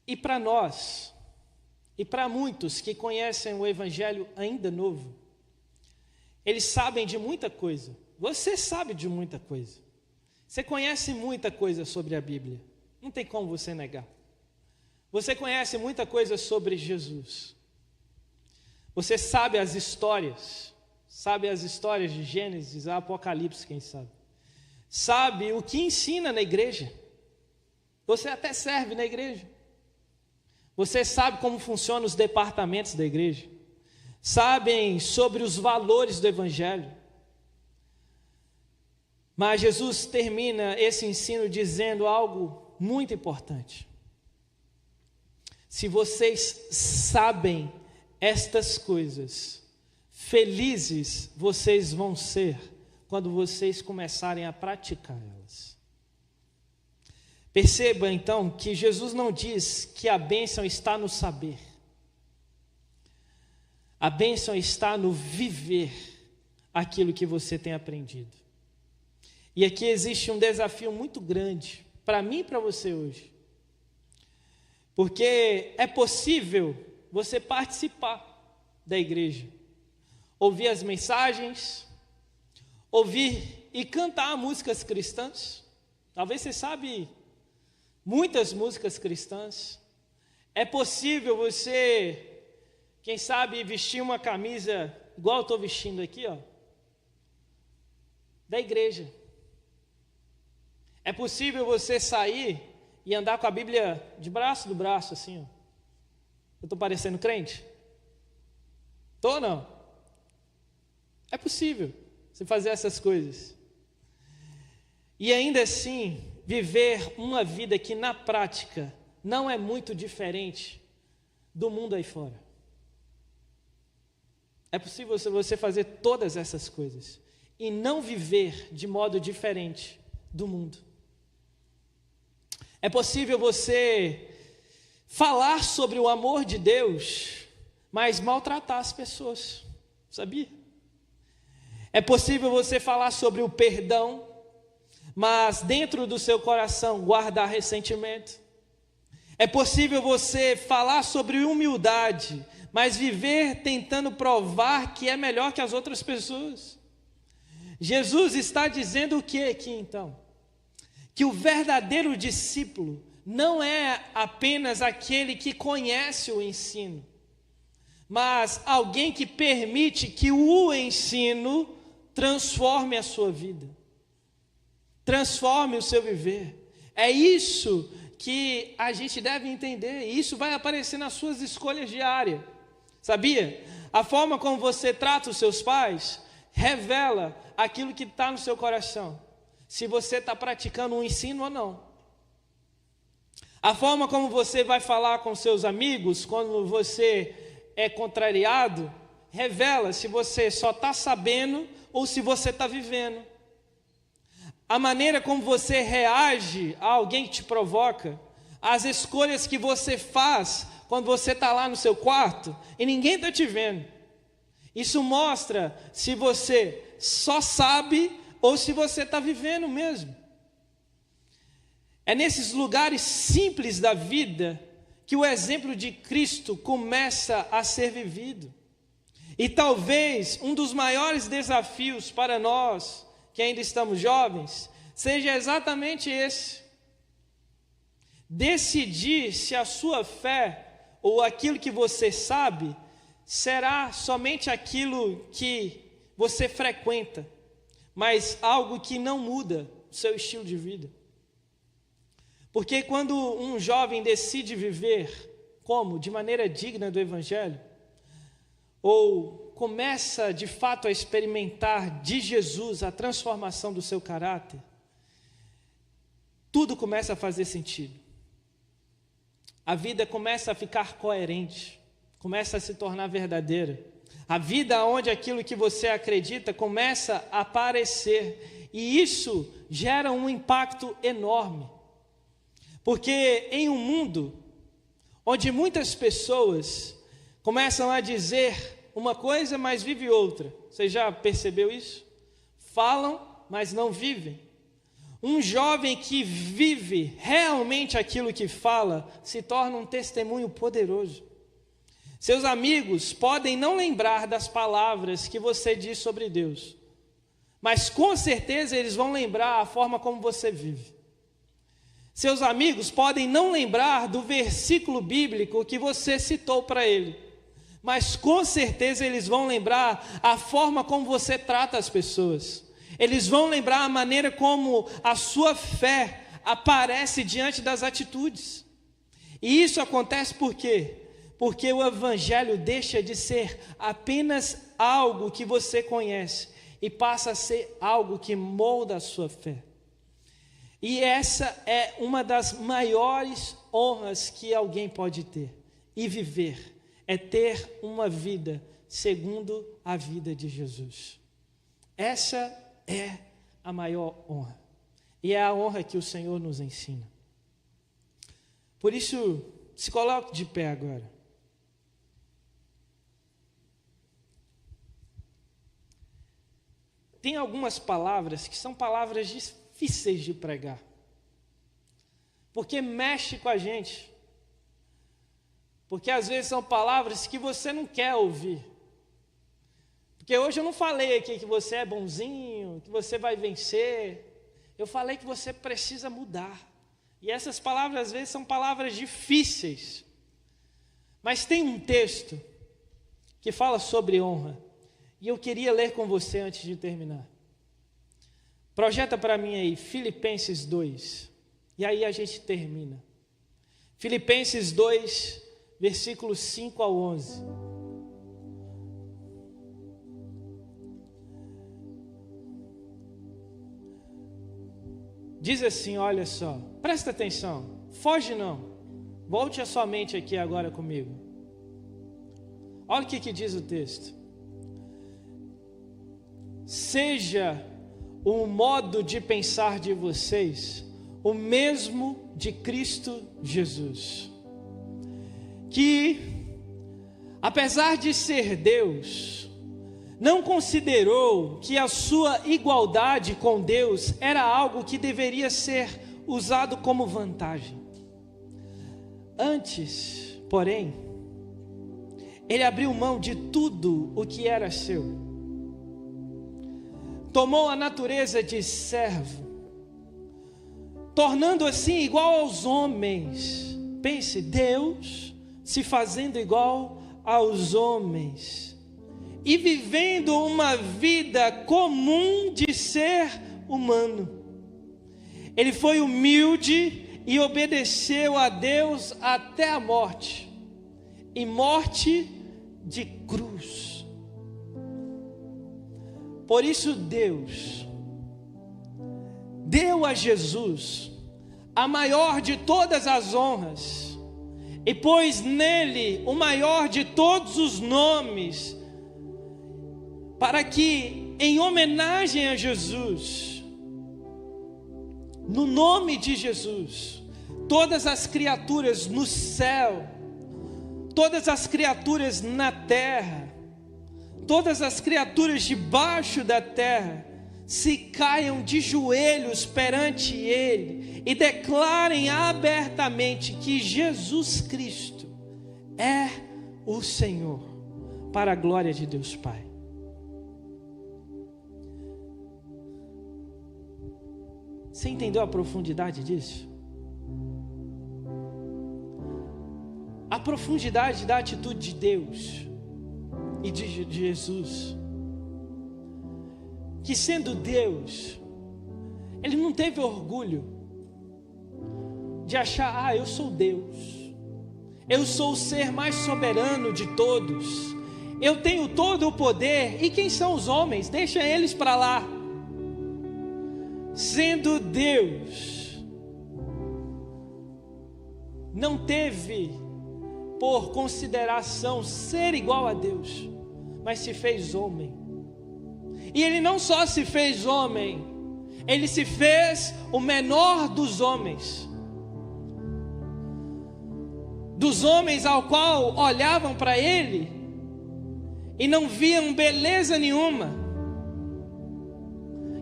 E para nós, e para muitos que conhecem o evangelho ainda novo, eles sabem de muita coisa. Você sabe de muita coisa. Você conhece muita coisa sobre a Bíblia. Não tem como você negar. Você conhece muita coisa sobre Jesus. Você sabe as histórias. Sabe as histórias de Gênesis, Apocalipse, quem sabe. Sabe o que ensina na igreja. Você até serve na igreja. Você sabe como funcionam os departamentos da igreja. Sabem sobre os valores do evangelho. Mas Jesus termina esse ensino dizendo algo muito importante. Se vocês sabem estas coisas, felizes vocês vão ser quando vocês começarem a praticá-las. Perceba então que Jesus não diz que a bênção está no saber. A bênção está no viver aquilo que você tem aprendido. E aqui existe um desafio muito grande para mim e para você hoje. Porque é possível você participar da igreja, ouvir as mensagens, ouvir e cantar músicas cristãs. Talvez você sabe muitas músicas cristãs. É possível você, quem sabe, vestir uma camisa igual eu estou vestindo aqui, ó, da igreja. É possível você sair e andar com a Bíblia debaixo do braço, assim, ó. Eu estou parecendo crente? Estou ou não? É possível você fazer essas coisas. E ainda assim, viver uma vida que na prática não é muito diferente do mundo aí fora. É possível você fazer todas essas coisas e não viver de modo diferente do mundo. É possível você falar sobre o amor de Deus, mas maltratar as pessoas, sabia? É possível você falar sobre o perdão, mas dentro do seu coração guardar ressentimento. É possível você falar sobre humildade, mas viver tentando provar que é melhor que as outras pessoas. Jesus está dizendo o que aqui então? Que o verdadeiro discípulo não é apenas aquele que conhece o ensino, mas alguém que permite que o ensino transforme a sua vida, transforme o seu viver. É isso que a gente deve entender, e isso vai aparecer nas suas escolhas diárias. Sabia? A forma como você trata os seus pais revela aquilo que está no seu coração, se você está praticando um ensino ou não. A forma como você vai falar com seus amigos quando você é contrariado revela se você só está sabendo ou se você está vivendo. A maneira como você reage a alguém que te provoca, as escolhas que você faz quando você está lá no seu quarto e ninguém está te vendo. Isso mostra se você só sabe ou se você está vivendo mesmo. É nesses lugares simples da vida que o exemplo de Cristo começa a ser vivido. E talvez um dos maiores desafios para nós, que ainda estamos jovens, seja exatamente esse. Decidir se a sua fé ou aquilo que você sabe será somente aquilo que você frequenta, mas algo que não muda o seu estilo de vida. Porque quando um jovem decide viver como? De maneira digna do Evangelho, ou começa de fato a experimentar de Jesus a transformação do seu caráter, tudo começa a fazer sentido. A vida começa a ficar coerente, começa a se tornar verdadeira. A vida onde aquilo que você acredita começa a aparecer, e isso gera um impacto enorme. Porque em um mundo onde muitas pessoas começam a dizer uma coisa, mas vive outra. Você já percebeu isso? Falam, mas não vivem. Um jovem que vive realmente aquilo que fala se torna um testemunho poderoso. Seus amigos podem não lembrar das palavras que você diz sobre Deus, mas com certeza eles vão lembrar a forma como você vive. Seus amigos podem não lembrar do versículo bíblico que você citou para ele, mas com certeza eles vão lembrar a forma como você trata as pessoas. Eles vão lembrar a maneira como a sua fé aparece diante das atitudes. E isso acontece por quê? Porque o Evangelho deixa de ser apenas algo que você conhece e passa a ser algo que molda a sua fé. E essa é uma das maiores honras que alguém pode ter e viver, é ter uma vida segundo a vida de Jesus. Essa é a maior honra, e é a honra que o Senhor nos ensina. Por isso, se coloque de pé agora. Tem algumas palavras que são palavras difíceis de pregar, porque mexe com a gente, porque às vezes são palavras que você não quer ouvir. Porque hoje eu não falei aqui que você é bonzinho, que você vai vencer. Eu falei que você precisa mudar. E essas palavras às vezes são palavras difíceis. Mas tem um texto que fala sobre honra. E eu queria ler com você antes de terminar. Projeta para mim aí, Filipenses 2. E aí a gente termina. Filipenses 2, versículos 5 ao 11. Diz assim, olha só, presta atenção, foge não, volte a sua mente aqui agora comigo. Olha o que diz o texto. Seja o modo de pensar de vocês o mesmo de Cristo Jesus, que, apesar de ser Deus, não considerou que a sua igualdade com Deus era algo que deveria ser usado como vantagem. Antes, porém, ele abriu mão de tudo o que era seu. Tomou a natureza de servo, tornando assim igual aos homens. Pense, Deus se fazendo igual aos homens e vivendo uma vida comum de ser humano. Ele foi humilde e obedeceu a Deus até a morte, e morte de cruz. Por isso Deus deu a Jesus a maior de todas as honras, e pôs nele o maior de todos os nomes, para que, em homenagem a Jesus, no nome de Jesus, todas as criaturas no céu, todas as criaturas na terra, todas as criaturas debaixo da terra, se caiam de joelhos perante Ele e declarem abertamente que Jesus Cristo é o Senhor, para a glória de Deus Pai. Você entendeu a profundidade disso? A profundidade da atitude de Deus e de Jesus, que sendo Deus, Ele não teve orgulho de achar, eu sou Deus, eu sou o ser mais soberano de todos, eu tenho todo o poder, e quem são os homens? Deixa eles para lá. Sendo Deus, não teve por consideração ser igual a Deus, mas se fez homem. E Ele não só se fez homem, Ele se fez o menor dos homens ao qual olhavam para Ele e não viam beleza nenhuma,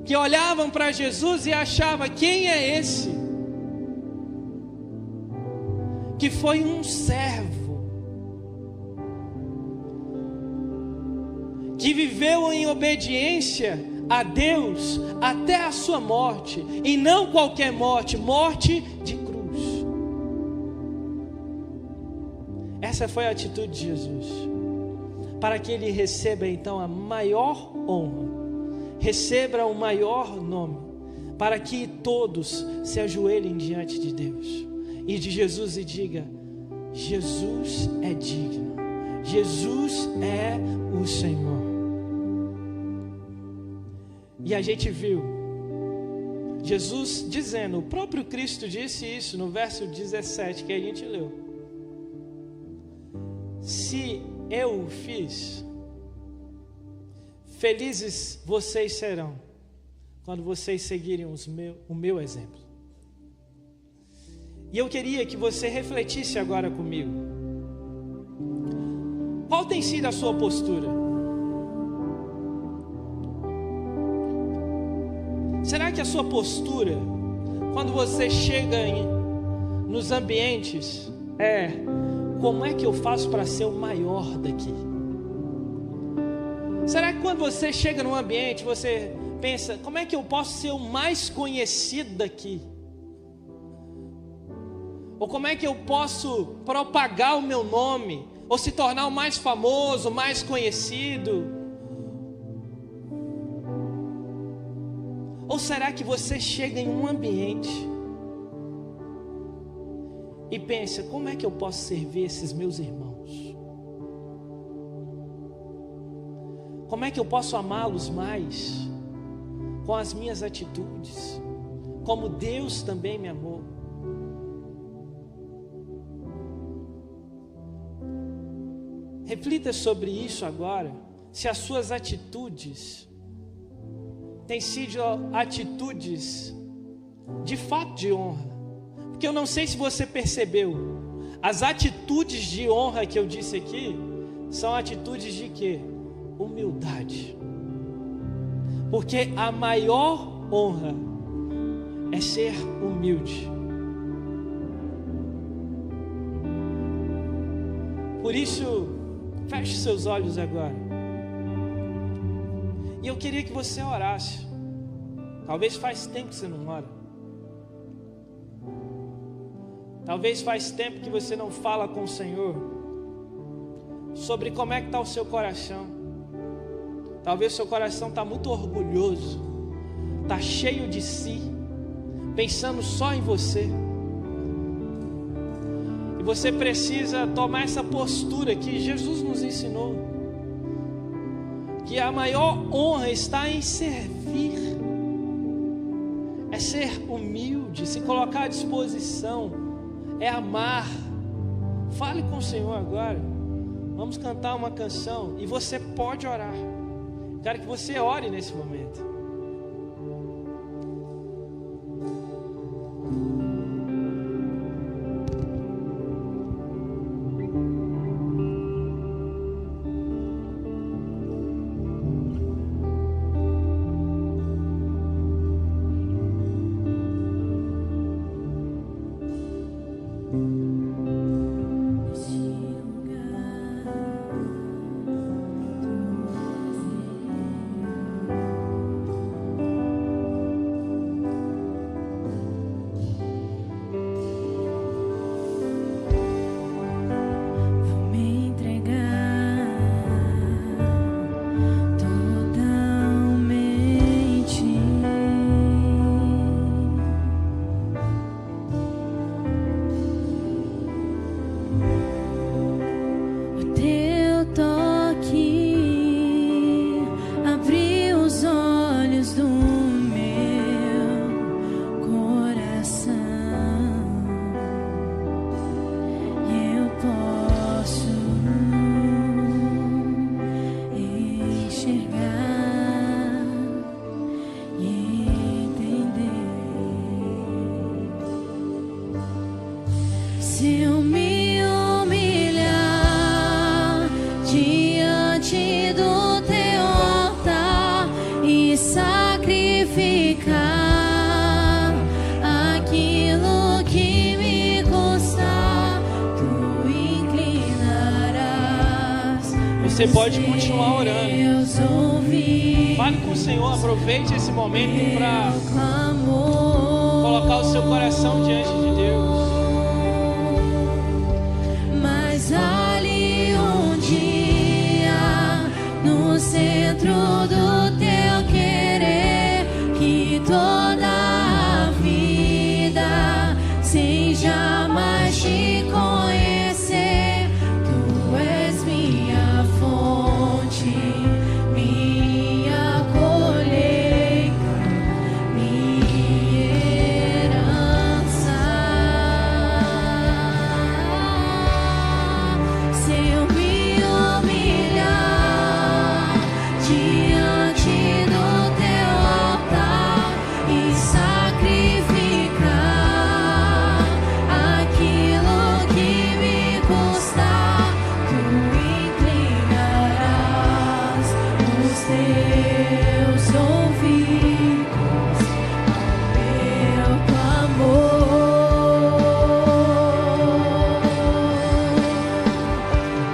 que olhavam para Jesus e achavam, quem é esse? Que foi um servo, que viveu em obediência a Deus até a sua morte, e não qualquer morte, morte de cruz. Essa foi a atitude de Jesus, para que Ele receba então a maior honra, receba o maior nome, para que todos se ajoelhem diante de Deus e de Jesus e diga, Jesus é digno, Jesus é o Senhor. E a gente viu Jesus dizendo, o próprio Cristo disse isso no verso 17 que a gente leu: se eu o fiz, felizes vocês serão quando vocês seguirem o meu exemplo. E eu queria que você refletisse agora comigo. Qual tem sido a sua postura? Será que a sua postura, quando você chega nos ambientes, como é que eu faço para ser o maior daqui? Será que quando você chega num ambiente, você pensa, como é que eu posso ser o mais conhecido daqui? Ou como é que eu posso propagar o meu nome, ou se tornar o mais famoso, o mais conhecido? Ou será que você chega em um ambiente e pensa, como é que eu posso servir esses meus irmãos? Como é que eu posso amá-los mais com as minhas atitudes, como Deus também me amou? Reflita sobre isso agora, se as suas atitudes têm sido atitudes de fato de honra. Porque eu não sei se você percebeu, as atitudes de honra que eu disse aqui são atitudes de quê? Humildade. Porque a maior honra é ser humilde. Por isso, feche seus olhos agora. E eu queria que você orasse. Talvez faz tempo que você não ora. Talvez faz tempo que você não fala com o Senhor sobre como é que está o seu coração. Talvez o seu coração está muito orgulhoso, está cheio de si, pensando só em você. E você precisa tomar essa postura que Jesus nos ensinou, que a maior honra está em servir, é ser humilde, se colocar à disposição, é amar. Fale com o Senhor agora. Vamos cantar uma canção e você pode orar. Quero que você ore nesse momento. Você pode continuar orando. Fale com o Senhor, aproveite esse momento para colocar o seu coração diante de Deus. Mas ali um dia, no centro do teu querer, que toda a vida, sem jamais te conhecer, tu és minha fonte, minha colheita, minha herança. Se eu me humilhar diante do teu altar e sacrificar aquilo que me custar, tu inclinarás os teus ouvidos ao meu clamor.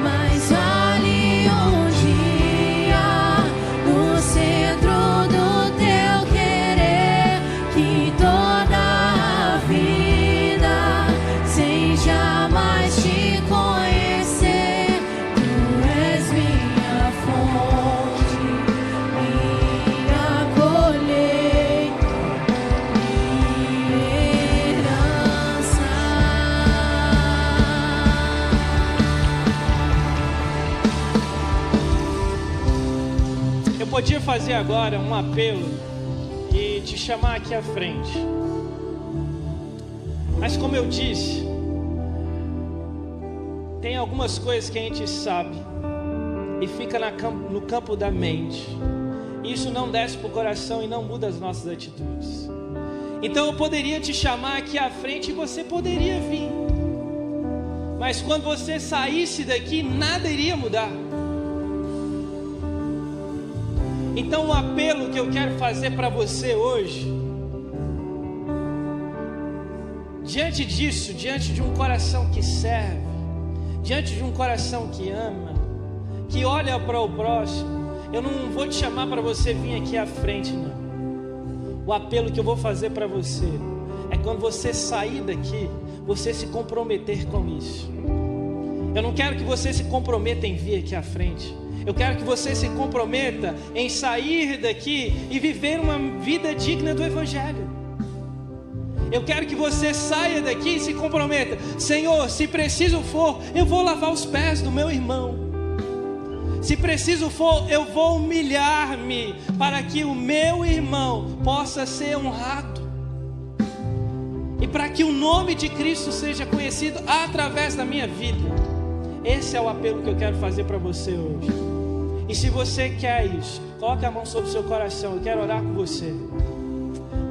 Mas ali um dia, no centro do teu querer, que toda a vida, sem jamais te conhecer, tu és minha fonte, minha colheita, minha herança. Eu podia fazer agora um apelo e te chamar aqui à frente. Mas como eu disse, tem algumas coisas que a gente sabe e fica no campo da mente. Isso não desce para o coração e não muda as nossas atitudes. Então eu poderia te chamar aqui à frente e você poderia vir. Mas quando você saísse daqui, nada iria mudar. Então o apelo que eu quero fazer para você hoje, diante disso, diante de um coração que serve, diante de um coração que ama, que olha para o próximo, eu não vou te chamar para você vir aqui à frente, não. O apelo que eu vou fazer para você é quando você sair daqui, você se comprometer com isso. Eu não quero que você se comprometa em vir aqui à frente. Eu quero que você se comprometa em sair daqui e viver uma vida digna do Evangelho. Eu quero que você saia daqui e se comprometa: Senhor, se preciso for, eu vou lavar os pés do meu irmão. Se preciso for, eu vou humilhar-me para que o meu irmão possa ser honrado. E para que o nome de Cristo seja conhecido através da minha vida. Esse é o apelo que eu quero fazer para você hoje. E se você quer isso, coloque a mão sobre o seu coração. Eu quero orar com você.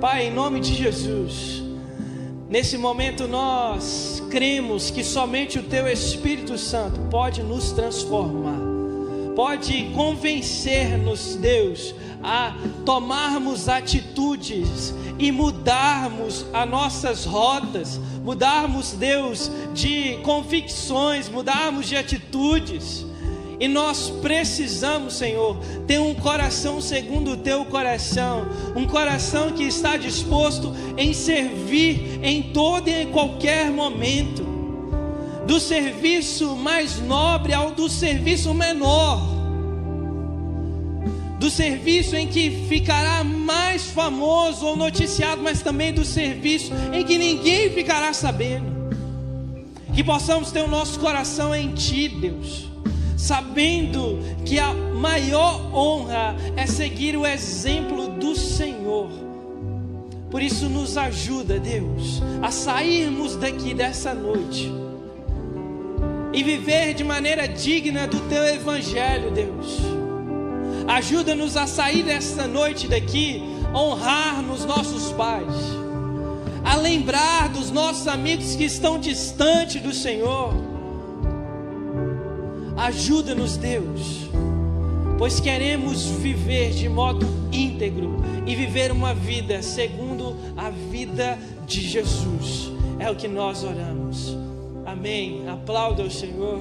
Pai, em nome de Jesus, nesse momento nós cremos que somente o Teu Espírito Santo pode nos transformar, pode convencer-nos, Deus, a tomarmos atitudes e mudarmos as nossas rotas, mudarmos, Deus, de convicções, mudarmos de atitudes. E nós precisamos, Senhor, ter um coração segundo o Teu coração, um coração que está disposto em servir em todo e em qualquer momento, do serviço mais nobre ao do serviço menor, do serviço em que ficará mais famoso ou noticiado, mas também do serviço em que ninguém ficará sabendo. Que possamos ter o nosso coração em Ti, Deus, sabendo que a maior honra é seguir o exemplo do Senhor. Por isso nos ajuda, Deus, a sairmos daqui dessa noite e viver de maneira digna do Teu Evangelho, Deus. Ajuda-nos a sair desta noite daqui, honrar nos nossos pais, a lembrar dos nossos amigos que estão distantes do Senhor. Ajuda-nos, Deus, pois queremos viver de modo íntegro e viver uma vida segundo a vida de Jesus. É o que nós oramos. Amém. Aplauda o Senhor.